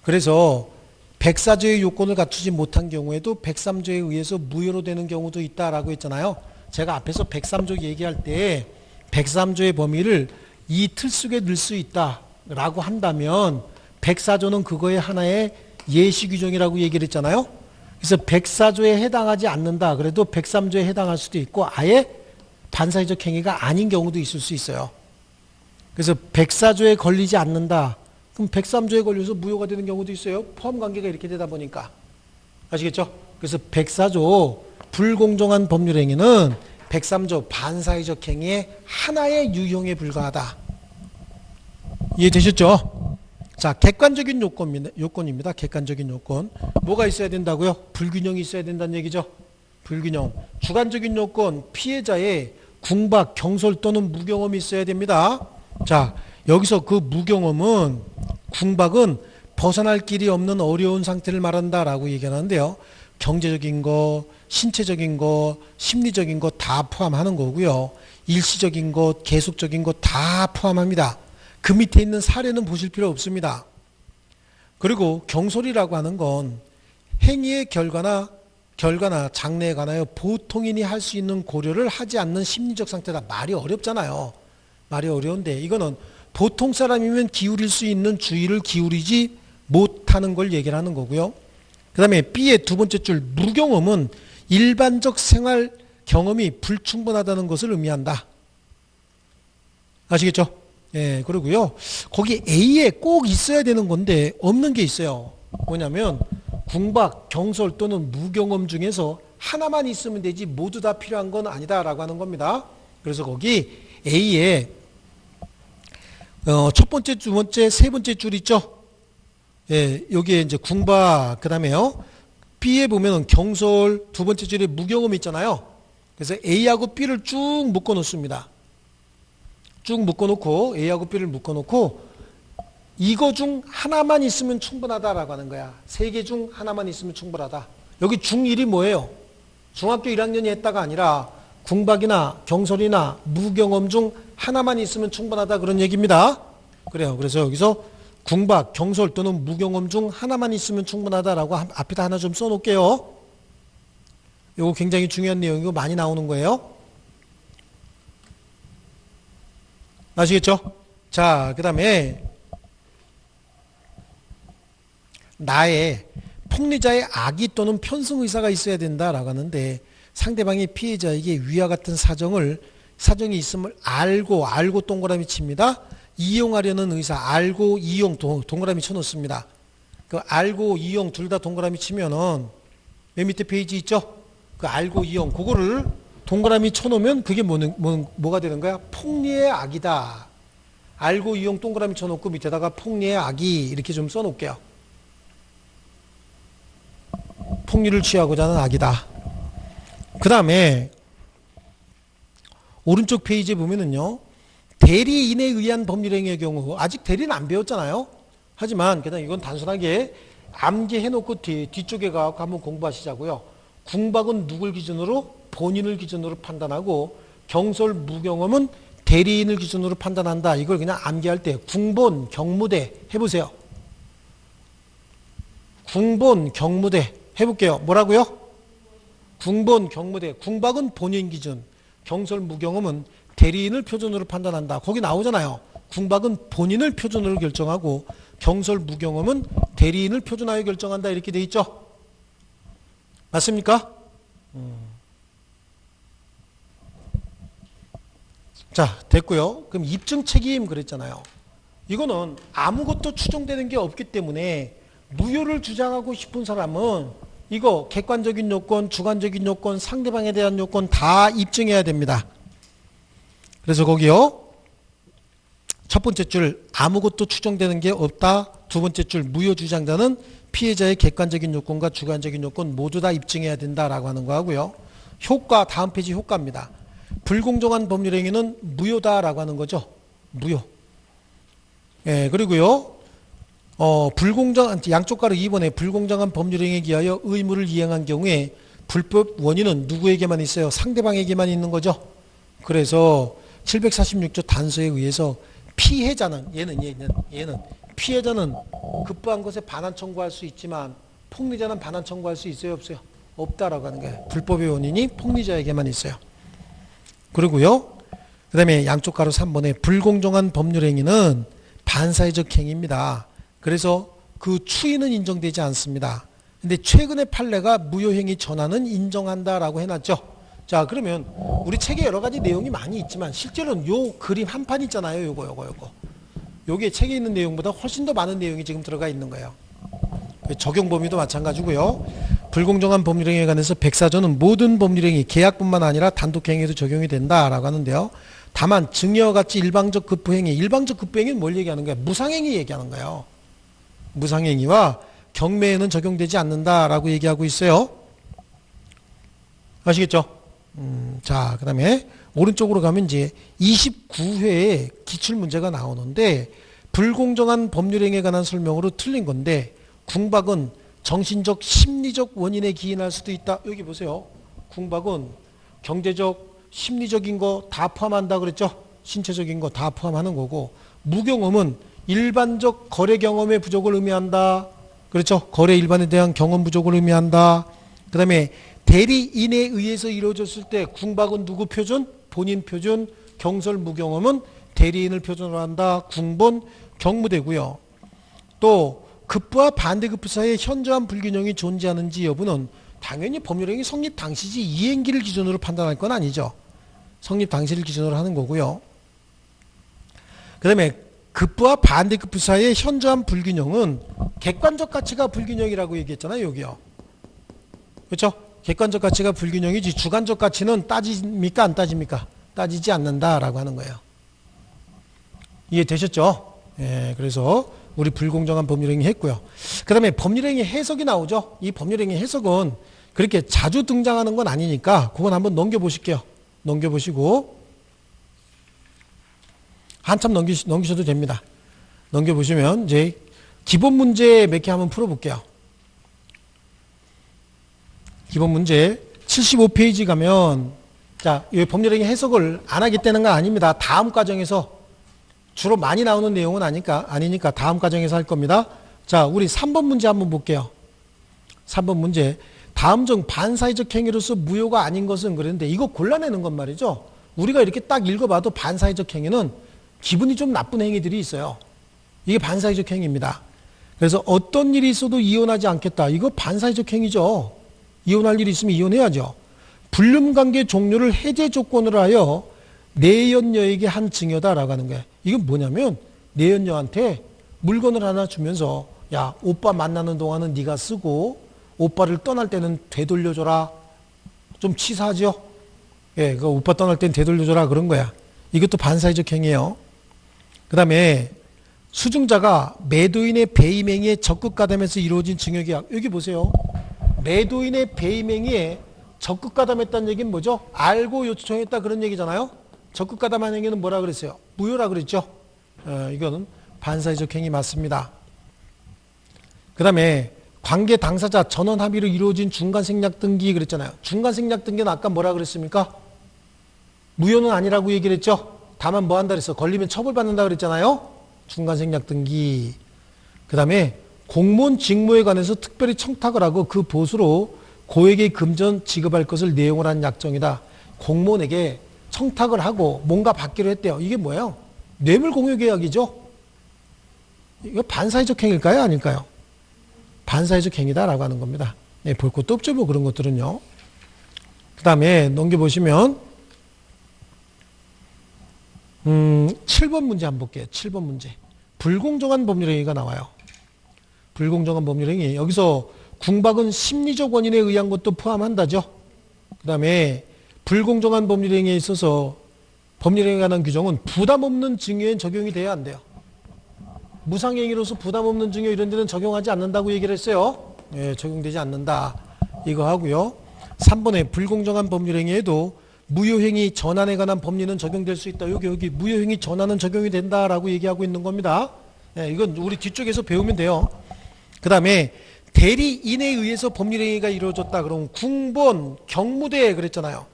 그래서 104조의 요건을 갖추지 못한 경우에도 103조에 의해서 무효로 되는 경우도 있다라고 했잖아요. 제가 앞에서 103조 얘기할 때 103조의 범위를 이 틀 속에 넣을 수 있다라고 한다면 104조는 그거의 하나의 예시 규정이라고 얘기를 했잖아요. 그래서 104조에 해당하지 않는다. 그래도 103조에 해당할 수도 있고 아예 반사회적 행위가 아닌 경우도 있을 수 있어요. 그래서 104조에 걸리지 않는다. 그럼 103조에 걸려서 무효가 되는 경우도 있어요. 포함관계가 이렇게 되다 보니까. 아시겠죠? 그래서 104조 불공정한 법률행위는 103조 반사회적 행위의 하나의 유형에 불과하다. 이해되셨죠? 자, 객관적인 요건입니다. 객관적인 요건. 뭐가 있어야 된다고요? 불균형이 있어야 된다는 얘기죠. 불균형. 주관적인 요건, 피해자의 궁박, 경솔 또는 무경험이 있어야 됩니다. 자, 여기서 그 무경험은, 궁박은 벗어날 길이 없는 어려운 상태를 말한다라고 얘기하는데요. 경제적인 거, 신체적인 거, 심리적인 거 다 포함하는 거고요. 일시적인 것, 계속적인 것 다 포함합니다. 그 밑에 있는 사례는 보실 필요 없습니다. 그리고 경솔이라고 하는 건 행위의 결과나 장래에 관하여 보통인이 할 수 있는 고려를 하지 않는 심리적 상태다. 말이 어렵잖아요. 말이 어려운데 이거는 보통 사람이면 기울일 수 있는 주의를 기울이지 못하는 걸 얘기를 하는 거고요. 그 다음에 B의 두 번째 줄 무경험은 일반적 생활 경험이 불충분하다는 것을 의미한다. 아시겠죠? 예, 그러고요. 거기 A에 꼭 있어야 되는 건데 없는 게 있어요. 뭐냐면 궁박, 경솔 또는 무경험 중에서 하나만 있으면 되지 모두 다 필요한 건 아니다라고 하는 겁니다. 그래서 거기 A에 첫 번째, 두 번째, 세 번째 줄 있죠? 예, 여기에 이제 궁박, 그 다음에요. B에 보면 경솔, 두 번째 줄에 무경험 있잖아요. 그래서 A하고 B를 쭉 묶어 놓습니다. 쭉 묶어 놓고, A하고 B를 묶어 놓고, 이거 중 하나만 있으면 충분하다라고 하는 거야. 세 개 중 하나만 있으면 충분하다. 여기 중1이 뭐예요? 중학교 1학년이 했다가 아니라 궁박이나 경솔이나 무경험 중 하나만 있으면 충분하다 그런 얘기입니다. 그래요. 그래서 여기서 궁박, 경솔 또는 무경험 중 하나만 있으면 충분하다라고 앞에다 하나 좀 써놓을게요. 이거 굉장히 중요한 내용이고 많이 나오는 거예요. 아시겠죠? 자, 그 다음에 나의 폭리자의 악의 또는 편승 의사가 있어야 된다라고 하는데 상대방의 피해자에게 위와 같은 사정이 있음을 알고 동그라미 칩니다. 이용하려는 의사, 알고 이용 동그라미 쳐놓습니다. 그 알고 이용 둘 다 동그라미 치면은 맨 밑에 페이지 있죠? 그 알고 이용 그거를 동그라미 쳐놓으면 그게 뭐가 되는 거야? 폭리의 악이다. 알고 이용 동그라미 쳐놓고 밑에다가 폭리의 악이 이렇게 좀 써놓을게요. 폭리를 취하고자 하는 악이다. 그 다음에 오른쪽 페이지에 보면은요. 대리인에 의한 법률행위의 경우 아직 대리는 안 배웠잖아요. 하지만 그냥 이건 단순하게 암기해놓고 뒤쪽에 가서 한번 공부하시자고요. 궁박은 누굴 기준으로? 본인을 기준으로 판단하고 경솔 무경험은 대리인을 기준으로 판단한다. 이걸 그냥 암기할 때 궁본 경무대 해보세요. 궁본 경무대 해볼게요. 뭐라고요? 궁본 경무대. 궁박은 본인 기준, 경솔 무경험은 대리인을 표준으로 판단한다. 거기 나오잖아요. 궁박은 본인을 표준으로 결정하고 경솔 무경험은 대리인을 표준하여 결정한다. 이렇게 돼 있죠. 맞습니까? 자, 됐고요. 그럼 입증 책임 그랬잖아요. 이거는 아무것도 추정되는 게 없기 때문에 무효를 주장하고 싶은 사람은 이거 객관적인 요건, 주관적인 요건, 상대방에 대한 요건 다 입증해야 됩니다. 그래서 거기요. 첫 번째 줄 아무것도 추정되는 게 없다. 두 번째 줄 무효 주장자는 피해자의 객관적인 요건과 주관적인 요건 모두 다 입증해야 된다라고 하는 거 하고요. 효과 다음 페이지 효과입니다. 불공정한 법률행위는 무효다라고 하는 거죠. 무효. 예, 그리고요. 양쪽 가로 2번에 불공정한 법률행위에 기하여 의무를 이행한 경우에 불법 원인은 누구에게만 있어요? 상대방에게만 있는 거죠. 그래서 746조 단서에 의해서 피해자는 얘는 피해자는 급부한 것에 반환 청구할 수 있지만 폭리자는 반환 청구할 수 있어요? 없어요? 없다라고 하는 거예요. 불법의 원인이 폭리자에게만 있어요. 그리고요. 그 다음에 양쪽 가로 3번에 불공정한 법률행위는 반사회적 행위입니다. 그래서 그 추인은 인정되지 않습니다. 근데 최근의 판례가 무효행위 전환은 인정한다라고 해놨죠. 자, 그러면 우리 책에 여러 가지 내용이 많이 있지만 실제로는 요 그림 한 판 있잖아요. 요거. 요게 책에 있는 내용보다 훨씬 더 많은 내용이 지금 들어가 있는 거예요. 적용 범위도 마찬가지고요. 불공정한 법률행위에 관해서 백사조는 모든 법률행위, 계약뿐만 아니라 단독행위에도 적용이 된다라고 하는데요. 다만 증여와 같이 일방적 급부행위, 일방적 급부행위는 뭘 얘기하는 거예요? 무상행위 얘기하는 거예요. 무상행위와 경매에는 적용되지 않는다라고 얘기하고 있어요. 아시겠죠? 자, 그 다음에 오른쪽으로 가면 이제 29회에 기출문제가 나오는데 불공정한 법률행위에 관한 설명으로 틀린 건데 궁박은 정신적, 심리적 원인에 기인할 수도 있다. 여기 보세요. 궁박은 경제적, 심리적인 거 다 포함한다 그랬죠? 신체적인 거 다 포함하는 거고 무경험은 일반적 거래 경험의 부족을 의미한다. 그렇죠? 거래 일반에 대한 경험 부족을 의미한다. 그 다음에 대리인에 의해서 이루어졌을 때 궁박은 누구 표준? 본인 표준. 경솔 무경험은 대리인을 표준으로 한다. 궁본 경무되고요. 또 급부와 반대급부 사이에 현저한 불균형이 존재하는지 여부는 당연히 법률행위 성립 당시지 이행기를 기준으로 판단할 건 아니죠. 성립 당시를 기준으로 하는 거고요. 그 다음에 급부와 반대급부 사이의 현저한 불균형은 객관적 가치가 불균형이라고 얘기했잖아요. 여기요. 그렇죠? 객관적 가치가 불균형이지 주관적 가치는 따집니까? 안 따집니까? 따지지 않는다라고 하는 거예요. 이해되셨죠? 예, 그래서 우리 불공정한 법률행위 했고요. 그 다음에 법률행위 해석이 나오죠. 이 법률행위 해석은 그렇게 자주 등장하는 건 아니니까 그건 한번 넘겨보실게요. 넘겨보시고 한참 넘기셔도 됩니다. 넘겨보시면 이제 기본 문제 몇 개 한번 풀어볼게요. 기본 문제 75페이지 가면 자, 이 법률행위 해석을 안 하겠다는 건 아닙니다. 다음 과정에서 주로 많이 나오는 내용은 아니니까 다음 과정에서 할 겁니다. 자, 우리 3번 문제 한번 볼게요. 3번 문제. 다음 중 반사회적 행위로서 무효가 아닌 것은 그랬는데 이거 골라내는 건 말이죠. 우리가 이렇게 딱 읽어봐도 반사회적 행위는 기분이 좀 나쁜 행위들이 있어요. 이게 반사회적 행위입니다. 그래서 어떤 일이 있어도 이혼하지 않겠다. 이거 반사회적 행위죠. 이혼할 일이 있으면 이혼해야죠. 불륜관계 종료를 해제 조건으로 하여 내연녀에게 한 증여다라고 하는 거예요. 이건 뭐냐면 내연녀한테 물건을 하나 주면서 야, 오빠 만나는 동안은 네가 쓰고 오빠를 떠날 때는 되돌려줘라. 좀 치사하죠? 예, 그 오빠 떠날 땐 되돌려줘라 그런 거야. 이것도 반사회적 행위예요. 그 다음에 수증자가 매도인의 배임 행위에 적극 가담해서 이루어진 증여계약. 여기 보세요. 매도인의 배임 행위에 적극 가담했다는 얘기는 뭐죠? 알고 요청했다 그런 얘기잖아요. 적극 가담한 행위는 뭐라 그랬어요? 무효라 그랬죠. 이거는 반사회적 행위 맞습니다. 그 다음에 관계 당사자 전원 합의로 이루어진 중간생략 등기 그랬잖아요. 중간생략 등기는 아까 뭐라 그랬습니까? 무효는 아니라고 얘기를 했죠. 다만 뭐 한다 그랬어? 걸리면 처벌받는다 그랬잖아요. 중간생략 등기. 그 다음에 공무원 직무에 관해서 특별히 청탁을 하고 그 보수로 고액의 금전 지급할 것을 내용을 한 약정이다. 공무원에게 청탁을 하고 뭔가 받기로 했대요. 이게 뭐예요? 뇌물 공유 계약이죠. 이거 반사회적 행위일까요? 아닐까요? 반사회적 행위다라고 하는 겁니다. 예, 볼 것도 없죠. 뭐 그런 것들은요. 그 다음에 넘겨보시면 7번 문제 한번 볼게요. 7번 문제. 불공정한 법률행위가 나와요. 불공정한 법률행위. 여기서 궁박은 심리적 원인에 의한 것도 포함한다죠. 그 다음에 불공정한 법률행위에 있어서 법률행위에 관한 규정은 부담 없는 증여엔 적용이 돼야 안 돼요. 무상행위로서 부담 없는 증여 이런 데는 적용하지 않는다고 얘기를 했어요. 예, 적용되지 않는다. 이거 하고요. 3번에 불공정한 법률행위에도 무효행위 전환에 관한 법리는 적용될 수 있다. 여기 무효행위 전환은 적용이 된다라고 얘기하고 있는 겁니다. 예, 이건 우리 뒤쪽에서 배우면 돼요. 그 다음에 대리인에 의해서 법률행위가 이루어졌다. 그럼 궁본, 경무대 그랬잖아요.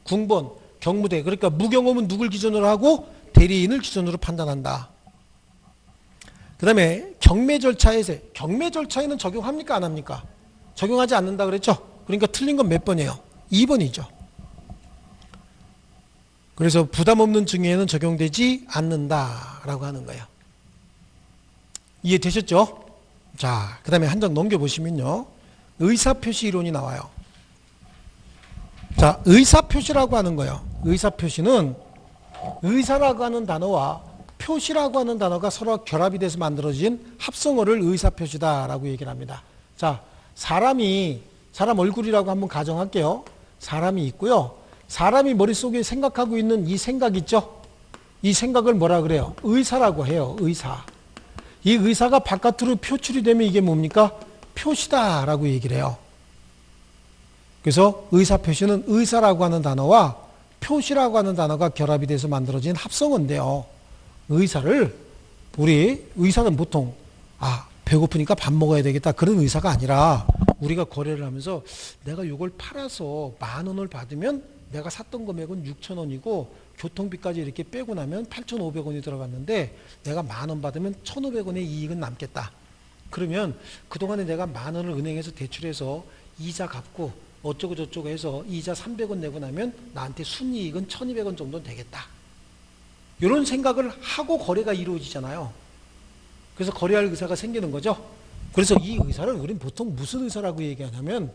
궁본, 경무대. 그러니까 무경험은 누굴 기준으로 하고 대리인을 기준으로 판단한다. 그 다음에 경매 절차에는 적용합니까? 안 합니까? 적용하지 않는다 그랬죠? 그러니까 틀린 건 몇 번이에요? 2번이죠. 그래서 부담 없는 증여에는 적용되지 않는다라고 하는 거예요. 이해되셨죠? 자, 그 다음에 한 장 넘겨보시면요. 의사표시 이론이 나와요. 자, 의사표시라고 하는 거예요. 의사표시는 의사라고 하는 단어와 표시라고 하는 단어가 서로 결합이 돼서 만들어진 합성어를 의사표시다라고 얘기를 합니다. 자, 사람 얼굴이라고 한번 가정할게요. 사람이 있고요. 사람이 머릿속에 생각하고 있는 이 생각 있죠? 이 생각을 뭐라 그래요? 의사라고 해요. 의사. 이 의사가 바깥으로 표출이 되면 이게 뭡니까? 표시다라고 얘기를 해요. 그래서 의사표시는 의사라고 하는 단어와 표시라고 하는 단어가 결합이 돼서 만들어진 합성어인데요. 의사는 보통 배고프니까 밥 먹어야 되겠다 그런 의사가 아니라 우리가 거래를 하면서 내가 이걸 팔아서 10,000원을 받으면 내가 샀던 금액은 6,000원이고 교통비까지 이렇게 빼고 나면 8,500원이 들어갔는데 내가 10,000원 받으면 1,500원의 이익은 남겠다. 그러면 그동안에 내가 10,000원을 은행에서 대출해서 이자 갚고 어쩌고 저쩌고 해서 이자 300원 내고 나면 나한테 순이익은 1,200원 정도 되겠다. 이런 생각을 하고 거래가 이루어지잖아요. 그래서 거래할 의사가 생기는 거죠. 그래서 이 의사를 우리는 보통 무슨 의사라고 얘기하냐면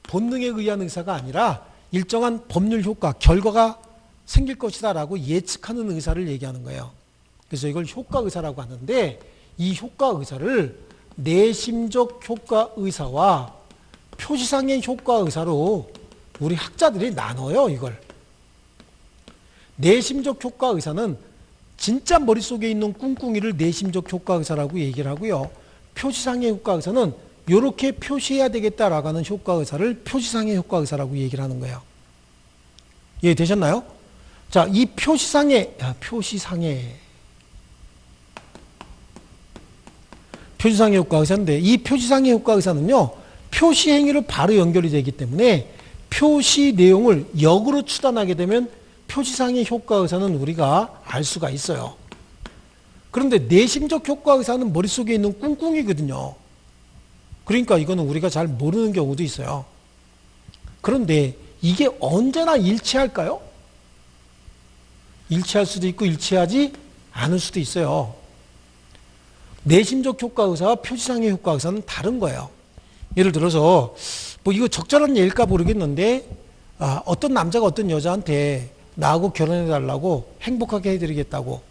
본능에 의한 의사가 아니라 일정한 법률 효과, 결과가 생길 것이다 라고 예측하는 의사를 얘기하는 거예요. 그래서 이걸 효과 의사라고 하는데 이 효과 의사를 내심적 효과 의사와 표시상의 효과 의사로 우리 학자들이 나눠요. 이걸. 내심적 효과 의사는 진짜 머릿속에 있는 꿍꿍이를 내심적 효과 의사라고 얘기를 하고요. 표시상의 효과 의사는 이렇게 표시해야 되겠다라고 하는 효과 의사를 표시상의 효과 의사라고 얘기를 하는 거예요. 이해되셨나요? 자, 이 표시상의 효과 의사인데 이 표시상의 효과 의사는요. 표시 행위로 바로 연결이 되기 때문에 표시 내용을 역으로 추단하게 되면 표시상의 효과 의사는 우리가 알 수가 있어요. 그런데 내심적 효과 의사는 머릿속에 있는 꿍꿍이거든요. 그러니까 이거는 우리가 잘 모르는 경우도 있어요. 그런데 이게 언제나 일치할까요? 일치할 수도 있고 일치하지 않을 수도 있어요. 내심적 효과 의사와 표시상의 효과 의사는 다른 거예요. 예를 들어서 뭐 이거 적절한 예일까 모르겠는데 어떤 남자가 어떤 여자한테 나하고 결혼해달라고 행복하게 해드리겠다고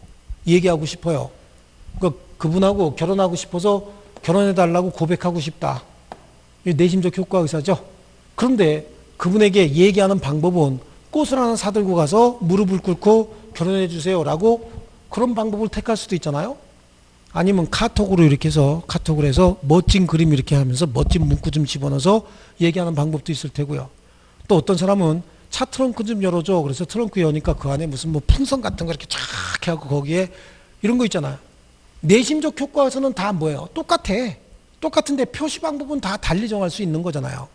얘기하고 싶어요. 그분하고 결혼하고 싶어서 결혼해달라고 고백하고 싶다. 이게 내심적 효과 의사죠. 그런데 그분에게 얘기하는 방법은 꽃을 하나 사들고 가서 무릎을 꿇고 결혼해 주세요라고 그런 방법을 택할 수도 있잖아요. 아니면 카톡으로 이렇게 해서 카톡을 해서 멋진 그림 이렇게 하면서 멋진 문구 좀 집어넣어서 얘기하는 방법도 있을 테고요. 또 어떤 사람은 차 트렁크 좀 열어줘. 그래서 트렁크 여니까 그 안에 무슨 뭐 풍선 같은 거 이렇게 쫙 해갖고 거기에 이런 거 있잖아요. 내심적 효과에서는 다 뭐예요? 똑같아. 똑같은데 표시 방법은 다 달리 정할 수 있는 거잖아요.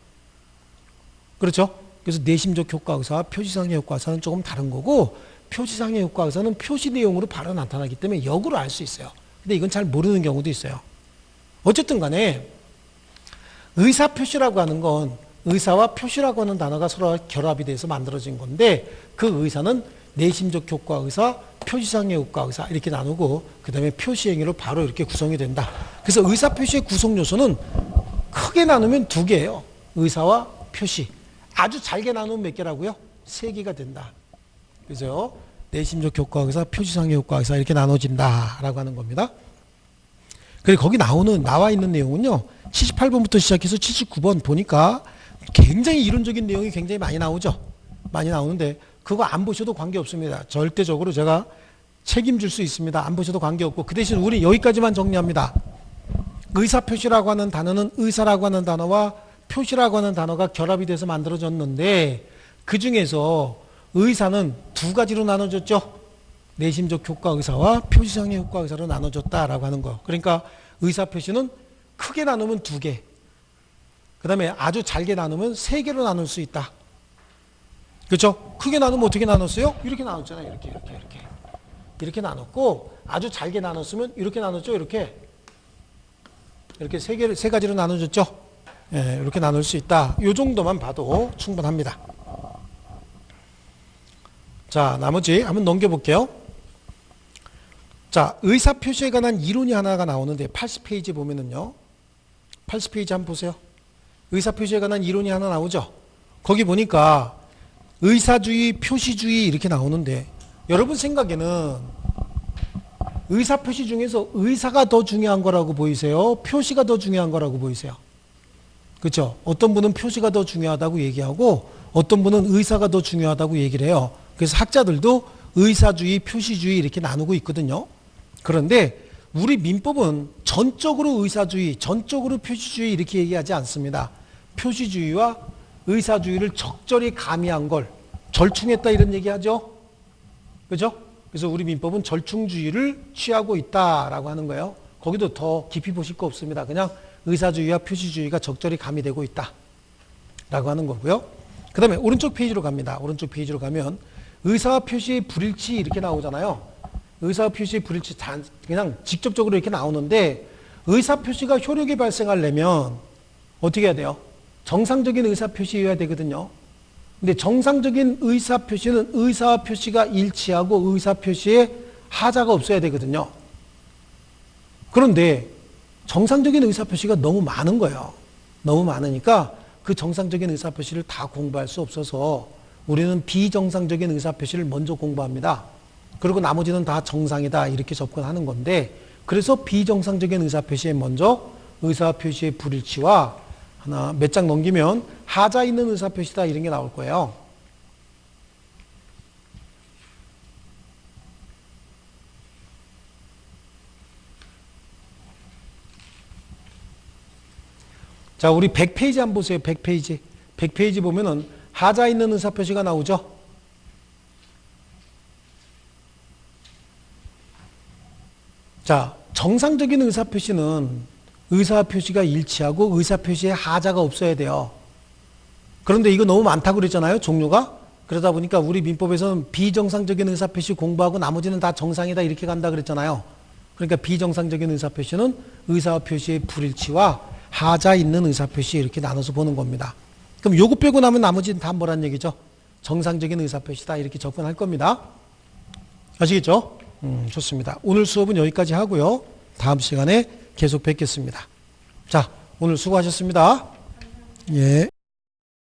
그렇죠? 그래서 내심적 효과 의사와 표시상의 효과 의사는 조금 다른 거고, 표시상의 효과 의사는 표시 내용으로 바로 나타나기 때문에 역으로 알 수 있어요. 근데 이건 잘 모르는 경우도 있어요. 어쨌든 간에 의사표시라고 하는 건 의사와 표시라고 하는 단어가 서로 결합이 돼서 만들어진 건데, 그 의사는 내심적 효과 의사, 표시상의 효과 의사 이렇게 나누고 그 다음에 표시행위로 바로 이렇게 구성이 된다. 그래서 의사표시의 구성 요소는 크게 나누면 두 개예요. 의사와 표시. 아주 잘게 나누면 몇 개라고요? 세 개가 된다. 그죠? 내심적 효과 의사, 표시상의 효과 의사 이렇게 나눠진다라고 하는 겁니다. 그리고 거기 나와 있는 내용은요, 78번부터 시작해서 79번 보니까 굉장히 이론적인 내용이 굉장히 많이 나오죠. 많이 나오는데 그거 안 보셔도 관계없습니다. 절대적으로 제가 책임질 수 있습니다. 안 보셔도 관계없고, 그 대신 우리 여기까지만 정리합니다. 의사표시라고 하는 단어는 의사라고 하는 단어와 표시라고 하는 단어가 결합이 돼서 만들어졌는데, 그 중에서 의사는 두 가지로 나눠졌죠. 내심적 효과 의사와 표시상의 효과 의사로 나눠졌다라고 하는 거. 그러니까 의사표시는 크게 나누면 두 개, 그 다음에 아주 잘게 나누면 세 개로 나눌 수 있다. 그렇죠? 크게 나누면 어떻게 나눴어요? 이렇게 나눴잖아요. 이렇게 나눴고, 아주 잘게 나눴으면 이렇게 나눴죠. 이렇게 세 가지로 나눠졌죠. 예, 이렇게 나눌 수 있다. 이 정도만 봐도 충분합니다. 자, 나머지 한번 넘겨볼게요. 자, 의사표시에 관한 이론이 하나가 나오는데 80페이지 보면은요, 80페이지 한번 보세요. 의사표시에 관한 이론이 하나 나오죠. 거기 보니까 의사주의, 표시주의 이렇게 나오는데, 여러분 생각에는 의사표시 중에서 의사가 더 중요한 거라고 보이세요? 표시가 더 중요한 거라고 보이세요? 그렇죠? 어떤 분은 표시가 더 중요하다고 얘기하고 어떤 분은 의사가 더 중요하다고 얘기를 해요. 그래서 학자들도 의사주의, 표시주의 이렇게 나누고 있거든요. 그런데 우리 민법은 전적으로 의사주의, 전적으로 표시주의 이렇게 얘기하지 않습니다. 표시주의와 의사주의를 적절히 가미한 걸 절충했다 이런 얘기하죠. 그죠? 그래서 우리 민법은 절충주의를 취하고 있다라고 하는 거예요. 거기도 더 깊이 보실 거 없습니다. 그냥 의사주의와 표시주의가 적절히 가미되고 있다라고 하는 거고요. 그 다음에 오른쪽 페이지로 갑니다. 오른쪽 페이지로 가면 의사와 표시의 불일치 이렇게 나오잖아요. 의사와 표시의 불일치 그냥 직접적으로 이렇게 나오는데, 의사표시가 효력이 발생하려면 어떻게 해야 돼요? 정상적인 의사표시여야 되거든요. 근데 정상적인 의사표시는 의사와 표시가 일치하고 의사표시에 하자가 없어야 되거든요. 그런데 정상적인 의사표시가 너무 많은 거예요. 너무 많으니까 그 정상적인 의사표시를 다 공부할 수 없어서 우리는 비정상적인 의사표시를 먼저 공부합니다. 그리고 나머지는 다 정상이다 이렇게 접근하는 건데, 그래서 비정상적인 의사표시에 먼저 의사표시의 불일치와 하나 몇 장 넘기면 하자 있는 의사표시다 이런 게 나올 거예요. 자, 우리 100페이지 한번 보세요. 100페이지. 100페이지 보면은 하자 있는 의사표시가 나오죠. 자, 정상적인 의사표시는 의사표시가 일치하고 의사표시에 하자가 없어야 돼요. 그런데 이거 너무 많다고 그랬잖아요. 종류가. 그러다 보니까 우리 민법에서는 비정상적인 의사표시 공부하고 나머지는 다 정상이다 이렇게 간다 그랬잖아요. 그러니까 비정상적인 의사표시는 의사표시의 불일치와 하자 있는 의사표시 이렇게 나눠서 보는 겁니다. 그럼 요거 빼고 나면 나머지는 다 뭐란 얘기죠? 정상적인 의사표시다 이렇게 접근할 겁니다. 아시겠죠? 좋습니다. 오늘 수업은 여기까지 하고요. 다음 시간에 계속 뵙겠습니다. 자, 오늘 수고하셨습니다. 예.